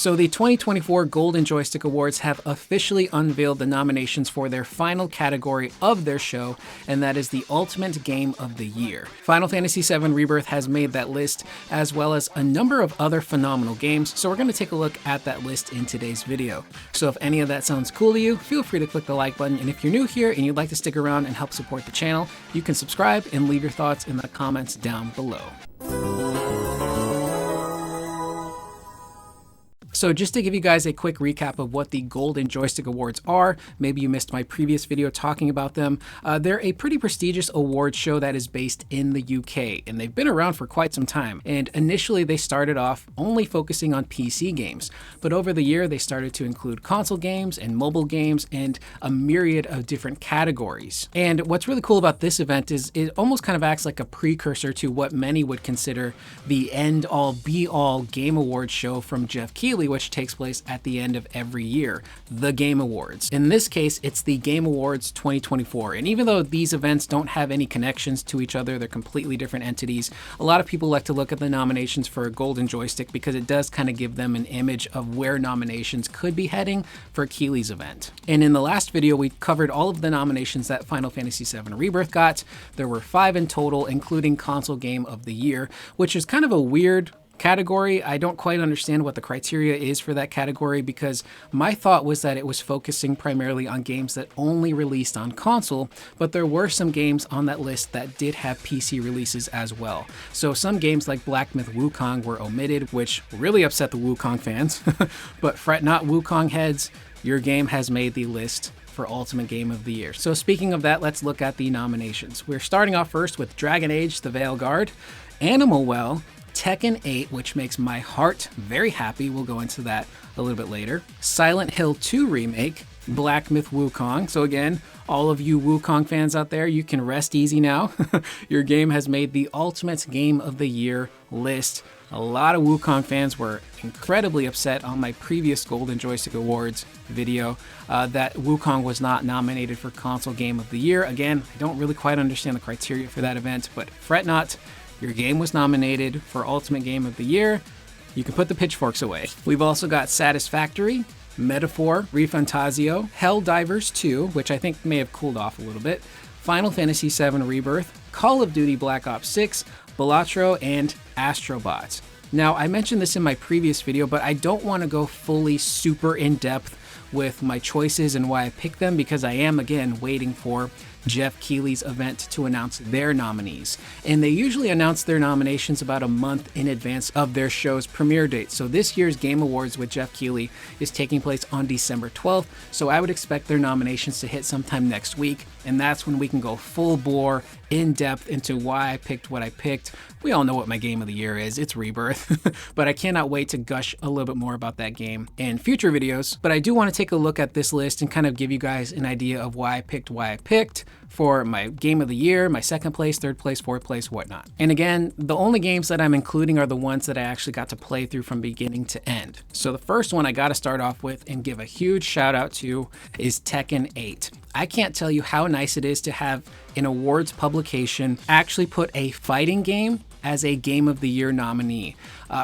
So the 2024 Golden Joystick Awards have officially unveiled the nominations for their final category of their show, and that is the Ultimate Game of the Year. Final Fantasy VII Rebirth has made that list, as well as a number of other phenomenal games, so we're going to take a look at that list in today's video. So if any of that sounds cool to you, feel free to click the like button, and if you're new here and you'd like to stick around and help support the channel, you can subscribe and leave your thoughts in the comments down below. So just to give you guys a quick recap of what the Golden Joystick Awards are, maybe you missed my previous video talking about them, they're a pretty prestigious award show that is based in the UK, and they've been around for quite some time. And initially they started off only focusing on PC games, but over the year they started to include console games and mobile games and a myriad of different categories. And what's really cool about this event is it almost kind of acts like a precursor to what many would consider the end-all be-all Game Awards show from Jeff Keighley, which takes place at the end of every year, the Game Awards. In this case, it's the Game Awards 2024. And even though these events don't have any connections to each other, they're completely different entities, a lot of people like to look at the nominations for Golden Joystick because it does kind of give them an image of where nominations could be heading for Keighley's event. And in the last video, we covered all of the nominations that Final Fantasy VII Rebirth got. There were 5 in total, including Console Game of the Year, which is kind of a weird category. I don't quite understand what the criteria is for that category, because my thought was that it was focusing primarily on games that only released on console, but there were some games on that list that did have PC releases as well. So some games like Black Myth Wukong were omitted, which really upset the Wukong fans. But fret not, Wukong heads, your game has made the list for Ultimate Game of the Year. So speaking of that, let's look at the nominations. We're starting off first with Dragon Age: The Veilguard, Animal Well, Tekken 8, which makes my heart very happy. We'll go into that a little bit later. Silent Hill 2 Remake, Black Myth Wukong. So again, all of you Wukong fans out there, you can rest easy now. Your game has made the Ultimate Game of the Year list. A lot of Wukong fans were incredibly upset on my previous Golden Joystick Awards video that Wukong was not nominated for Console Game of the Year. Again, I don't really quite understand the criteria for that event, but fret not. Your game was nominated for Ultimate Game of the Year. You can put the pitchforks away. We've also got Satisfactory, Metaphor, ReFantazio, Helldivers 2, which I think may have cooled off a little bit, Final Fantasy VII Rebirth, Call of Duty Black Ops 6, Balatro, and Astro Bot. Now, I mentioned this in my previous video, but I don't want to go fully super in-depth with my choices and why I picked them, because I am, again, waiting for Jeff Keighley's event to announce their nominees. And they usually announce their nominations about a month in advance of their show's premiere date. So this year's Game Awards with Jeff Keighley is taking place on December 12th. So I would expect their nominations to hit sometime next week. And that's when we can go full bore, in depth into why I picked what I picked. We all know what my game of the year is. It's Rebirth. But I cannot wait to gush a little bit more about that game in future videos. But I do want to take a look at this list and kind of give you guys an idea of why I picked for my game of the year, my second place, third place, fourth place, whatnot. And again, the only games that I'm including are the ones that I actually got to play through from beginning to end. So the first one I got to start off with and give a huge shout out to is Tekken 8. I can't tell you how nice it is to have an awards publication actually put a fighting game as a Game of the Year nominee.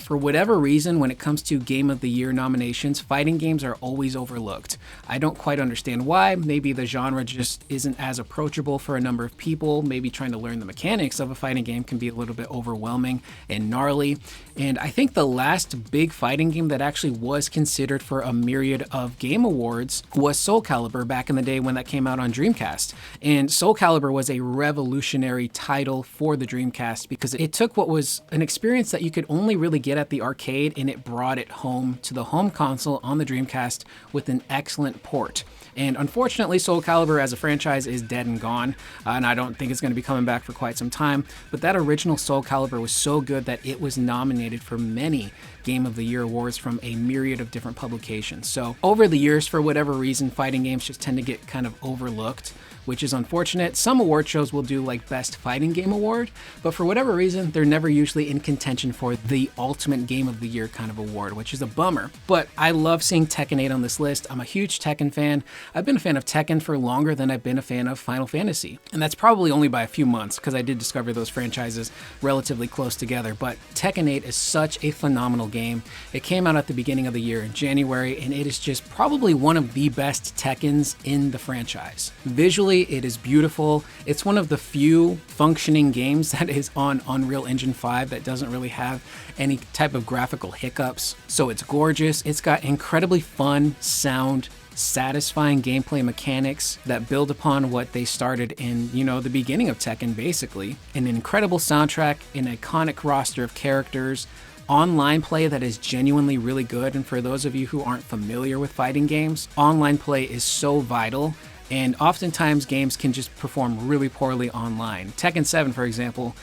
For whatever reason, when it comes to Game of the Year nominations, fighting games are always overlooked. I don't quite understand why. Maybe the genre just isn't as approachable for a number of people. Maybe trying to learn the mechanics of a fighting game can be a little bit overwhelming and gnarly. And I think the last big fighting game that actually was considered for a myriad of Game Awards was Soul Calibur back in the day when that came out on Dreamcast. And Soul Calibur was a revolutionary title for the Dreamcast because it took what was an experience that you could only really get at the arcade, and it brought it home to the home console on the Dreamcast with an excellent port. And unfortunately, Soul Calibur as a franchise is dead and gone, and I don't think it's going to be coming back for quite some time. But that original Soul Calibur was so good that it was nominated for many Game of the Year awards from a myriad of different publications. So over the years, for whatever reason, fighting games just tend to get kind of overlooked, which is unfortunate. Some award shows will do like Best Fighting Game Award, but for whatever reason, they're never usually in contention for the ultimate game of the year kind of award, which is a bummer. But I love seeing Tekken 8 on this list. I'm a huge Tekken fan. I've been a fan of Tekken for longer than I've been a fan of Final Fantasy. And that's probably only by a few months, because I did discover those franchises relatively close together. But Tekken 8 is such a phenomenal game. It came out at the beginning of the year in January, and it is just probably one of the best Tekkens in the franchise. Visually, it is beautiful. It's one of the few functioning games that is on Unreal Engine 5 that doesn't really have any type of graphical hiccups. So it's gorgeous. It's got incredibly fun sound, satisfying gameplay mechanics that build upon what they started in, the beginning of Tekken, basically. An incredible soundtrack, an iconic roster of characters, online play that is genuinely really good. And for those of you who aren't familiar with fighting games, online play is so vital. And oftentimes games can just perform really poorly online. Tekken 7, for example,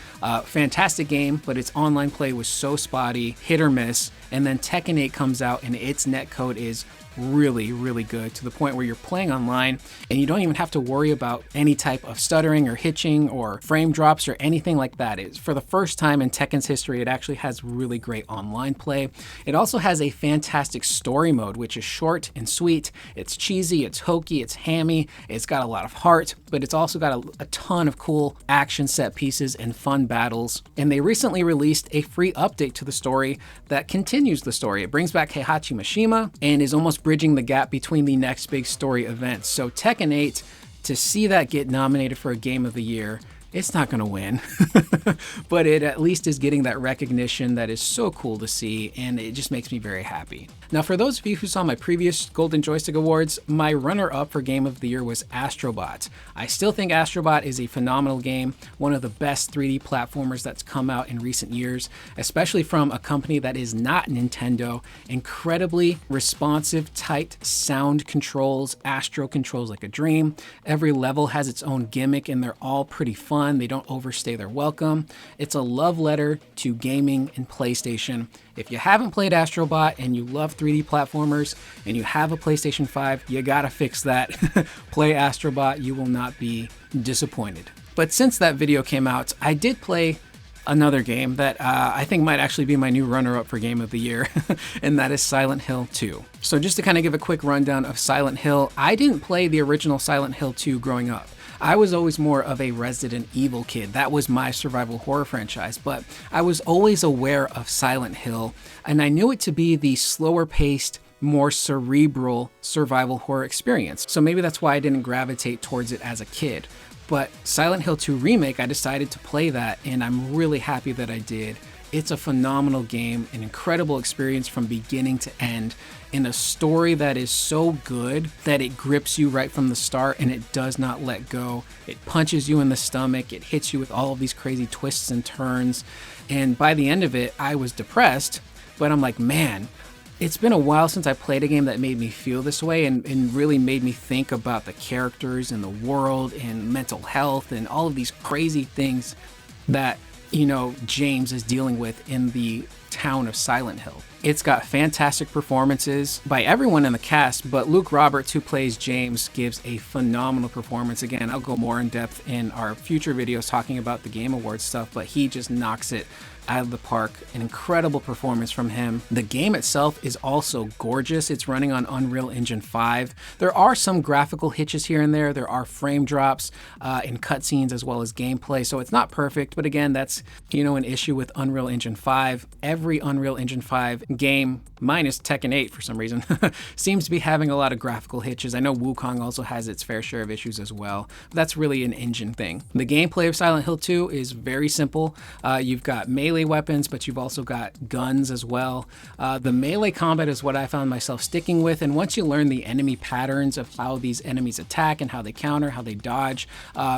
fantastic game, but its online play was so spotty, hit or miss. And then Tekken 8 comes out and its netcode is really, really good, to the point where you're playing online and you don't even have to worry about any type of stuttering or hitching or frame drops or anything like that. It's for the first time in Tekken's history, it actually has really great online play. It also has a fantastic story mode, which is short and sweet. It's cheesy, it's hokey, it's hammy, it's got a lot of heart, but it's also got a ton of cool action set pieces and fun battles. And they recently released a free update to the story that continues the story. It brings back Heihachi Mishima and is almost bridging the gap between the next big story events. So Tekken 8, to see that get nominated for a Game of the Year, it's not going to win, but it at least is getting that recognition that is so cool to see, and it just makes me very happy. Now, for those of you who saw my previous Golden Joystick Awards, my runner-up for Game of the Year was Astro Bot. I still think Astro Bot is a phenomenal game, one of the best 3D platformers that's come out in recent years, especially from a company that is not Nintendo. Incredibly responsive, tight sound controls, Astro controls like a dream. Every level has its own gimmick, and they're all pretty fun. They don't overstay their welcome. It's a love letter to gaming and PlayStation. If you haven't played Astro Bot and you love 3D platformers and you have a PlayStation 5, you gotta fix that. Play Astro Bot, you will not be disappointed. But since that video came out, I did play another game that I think might actually be my new runner-up for Game of the Year, and that is Silent Hill 2. So just to kind of give a quick rundown of Silent Hill, I didn't play the original Silent Hill 2 growing up. I was always more of a Resident Evil kid. That was my survival horror franchise, but I was always aware of Silent Hill, and I knew it to be the slower paced, more cerebral survival horror experience. So maybe that's why I didn't gravitate towards it as a kid. But Silent Hill 2 Remake, I decided to play that, and I'm really happy that I did. It's a phenomenal game, an incredible experience from beginning to end, in a story that is so good that it grips you right from the start and it does not let go. It punches you in the stomach, it hits you with all of these crazy twists and turns, and by the end of it, I was depressed, but I'm like, man, it's been a while since I played a game that made me feel this way and really made me think about the characters and the world and mental health and all of these crazy things that, James is dealing with in the town of Silent Hill. It's got fantastic performances by everyone in the cast, but Luke Roberts, who plays James, gives a phenomenal performance. Again, I'll go more in depth in our future videos talking about the Game Awards stuff, but he just knocks it out of the park. An incredible performance from him. The game itself is also gorgeous. It's running on Unreal Engine 5. There are some graphical hitches here and there. There are frame drops in cutscenes as well as gameplay, so it's not perfect, but again, that's an issue with Unreal Engine 5. Every Unreal Engine 5 game, minus Tekken 8 for some reason, seems to be having a lot of graphical hitches. I know Wukong also has its fair share of issues as well. That's really an engine thing. The gameplay of Silent Hill 2 is very simple. You've got melee weapons, but you've also got guns as well. The melee combat is what I found myself sticking with, and once you learn the enemy patterns of how these enemies attack and how they counter, how they dodge,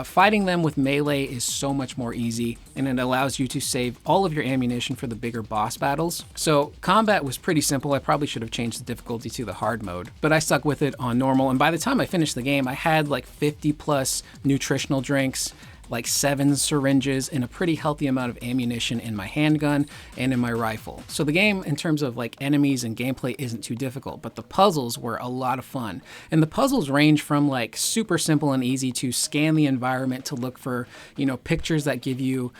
fighting them with melee is so much more easy, and it allows you to save all of your ammunition for the bigger boss battles. So combat was pretty simple. I probably should have changed the difficulty to the hard mode, but I stuck with it on normal, and by the time I finished the game, I had like 50 plus nutritional drinks, like 7 syringes, and a pretty healthy amount of ammunition in my handgun and in my rifle. So the game, in terms of like enemies and gameplay, isn't too difficult, but the puzzles were a lot of fun. And the puzzles range from like super simple and easy to scan the environment to look for, you know, pictures that give you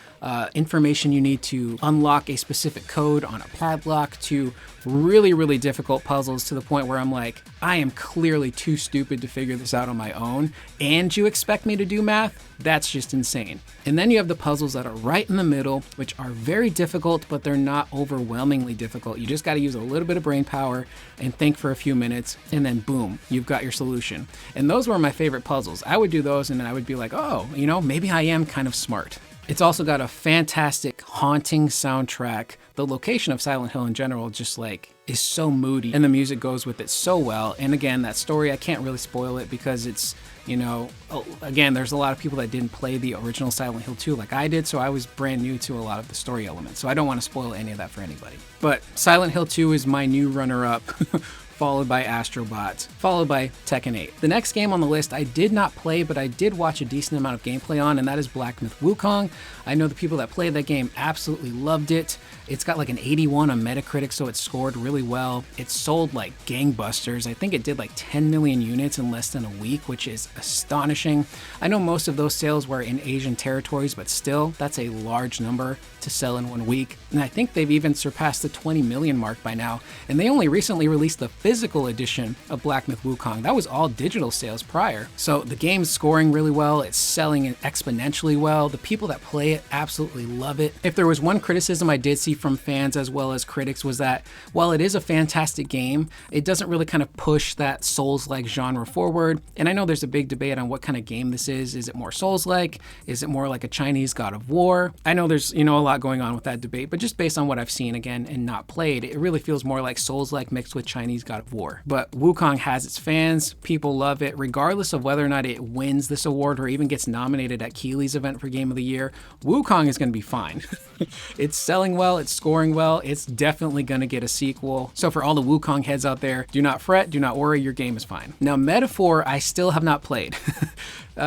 information you need to unlock a specific code on a padlock, to really, really difficult puzzles to the point where I'm like, I am clearly too stupid to figure this out on my own, and you expect me to do math? That's just insane. And then you have the puzzles that are right in the middle, which are very difficult, but they're not overwhelmingly difficult. You just got to use a little bit of brain power and think for a few minutes, and then boom, you've got your solution. And those were my favorite puzzles. I would do those and then I would be like, oh, you know, maybe I am kind of smart. It's also got a fantastic haunting soundtrack. The location of Silent Hill in general just like is so moody, and the music goes with it so well. And again, that story, I can't really spoil it because it's, you know, again, there's a lot of people that didn't play the original Silent Hill 2 like I did, so I was brand new to a lot of the story elements. So I don't want to spoil any of that for anybody. But Silent Hill 2 is my new runner-up. Followed by Astro Bot, followed by Tekken 8. The next game on the list I did not play, but I did watch a decent amount of gameplay on, and that is Black Myth Wukong. I know the people that played that game absolutely loved it. It's got like an 81 on Metacritic, so it scored really well. It sold like gangbusters. I think it did like 10 million units in less than a week, which is astonishing. I know most of those sales were in Asian territories, but still, that's a large number to sell in 1 week. And I think they've even surpassed the 20 million mark by now. And they only recently released the physical edition of Black Myth Wukong. That was all digital sales prior. So the game's scoring really well. It's selling exponentially well. The people that play it absolutely love it. If there was one criticism I did see from fans as well as critics, was that while it is a fantastic game, it doesn't really kind of push that Souls-like genre forward. And I know there's a big debate on what kind of game this is. Is it more Souls-like? Is it more like a Chinese God of War? I know there's, you know, a lot going on with that debate, but just based on what I've seen again and not played, it really feels more like Souls-like mixed with Chinese God of War. But Wukong has its fans. People love it, regardless of whether or not it wins this award or even gets nominated at Keeley's event for Game of the Year. Wukong is going to be fine. It's selling well. It's scoring well. It's definitely going to get a sequel. So for all the Wukong heads out there, do not fret, do not worry, your game is fine. Now, Metaphor, I still have not played.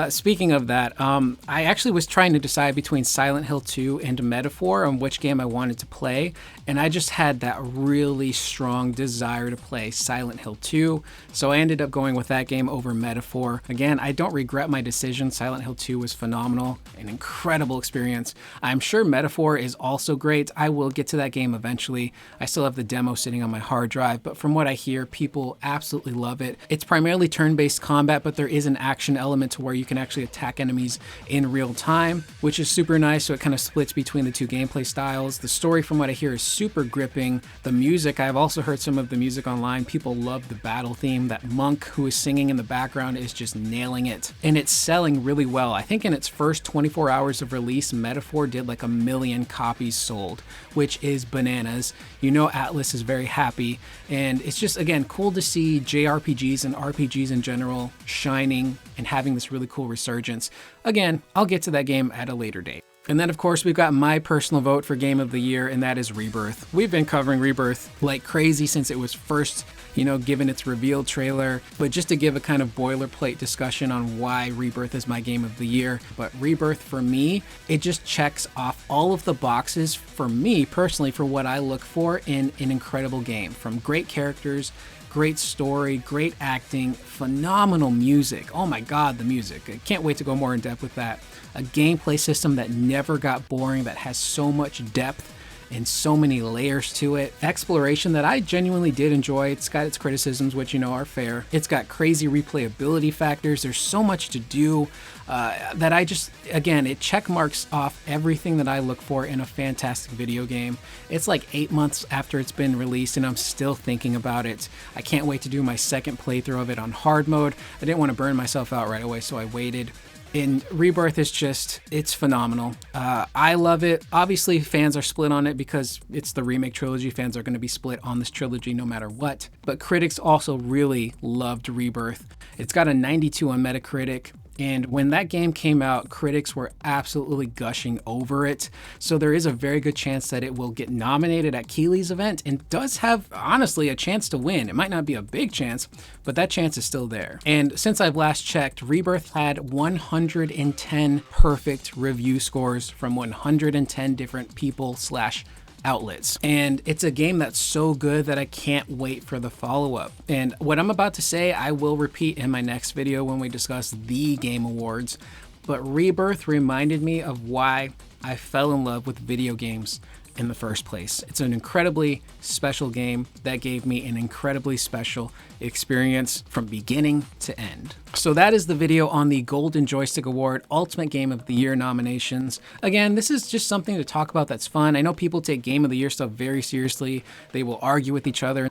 Speaking of that, I actually was trying to decide between Silent Hill 2 and Metaphor on which game I wanted to play, and I just had that really strong desire to play Silent Hill 2, so I ended up going with that game over Metaphor. Again, I don't regret my decision. Silent Hill 2 was phenomenal, an incredible experience. I'm sure Metaphor is also great. I will get to that game eventually. I still have the demo sitting on my hard drive, but from what I hear, people absolutely love it. It's primarily turn-based combat, but there is an action element to where you can actually attack enemies in real time, which is super nice. So it kind of splits between the two gameplay styles. The story, from what I hear, is super gripping. The music, I've also heard some of the music online. People love the battle theme. That monk who is singing in the background is just nailing it. And it's selling really well. I think in its first 24 hours of release, Metaphor did like 1 million copies sold, which is bananas. You know, Atlas is very happy. And it's just, again, cool to see JRPGs and RPGs in general shining and having this really cool resurgence. Again, I'll get to that game at a later date. And then, of course, we've got my personal vote for Game of the Year, and that is Rebirth. We've been covering Rebirth like crazy since it was first, you know, given its reveal trailer. But just to give a kind of boilerplate discussion on why Rebirth is my Game of the Year. But Rebirth, for me, it just checks off all of the boxes for me personally for what I look for in an incredible game. From great characters, great story, great acting, phenomenal music. Oh my God, the music. I can't wait to go more in depth with that. A gameplay system that never got boring, that has so much depth and so many layers to it. Exploration that I genuinely did enjoy. It's got its criticisms, which, you know, are fair. It's got crazy replayability factors. There's so much to do that I just, again, it check marks off everything that I look for in a fantastic video game. It's like 8 months after it's been released and I'm still thinking about it. I can't wait to do my second playthrough of it on hard mode. I didn't want to burn myself out right away, so I waited. And Rebirth is just, it's phenomenal. I love it. Obviously, fans are split on it because it's the remake trilogy. Fans are going to be split on this trilogy no matter what. But critics also really loved Rebirth. It's got a 92 on Metacritic. And when that game came out, critics were absolutely gushing over it. So there is a very good chance that it will get nominated at Keighley's event and does have, honestly, a chance to win. It might not be a big chance, but that chance is still there. And since I've last checked, Rebirth had 110 perfect review scores from 110 different people / outlets. And it's a game that's so good that I can't wait for the follow-up. And what I'm about to say, I will repeat in my next video when we discuss the Game Awards. But Rebirth reminded me of why I fell in love with video games in the first place. It's an incredibly special game that gave me an incredibly special experience from beginning to end. So that is the video on the Golden Joystick Award Ultimate Game of the Year nominations. Again, this is just something to talk about that's fun. I know people take Game of the Year stuff very seriously. They will argue with each other.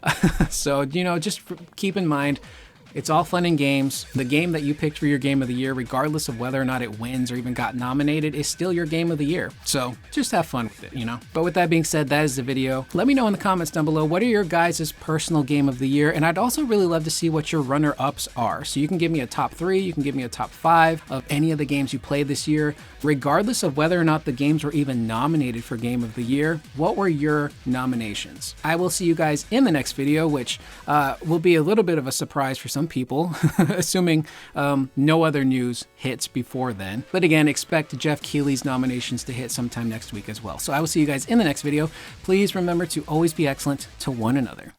So, you know, just keep in mind, it's all fun and games. The game that you picked for your Game of the Year, regardless of whether or not it wins or even got nominated, is still your Game of the Year. So just have fun with it, you know? But with that being said, that is the video. Let me know in the comments down below, what are your guys' personal Game of the Year? And I'd also really love to see what your runner-ups are. So you can give me a top 3, you can give me a top 5 of any of the games you played this year. Regardless of whether or not the games were even nominated for Game of the Year, what were your nominations? I will see you guys in the next video, which will be a little bit of a surprise for some people, assuming no other news hits before then. But again, expect Jeff Keighley's nominations to hit sometime next week as well. So I will see you guys in the next video. Please remember to always be excellent to one another.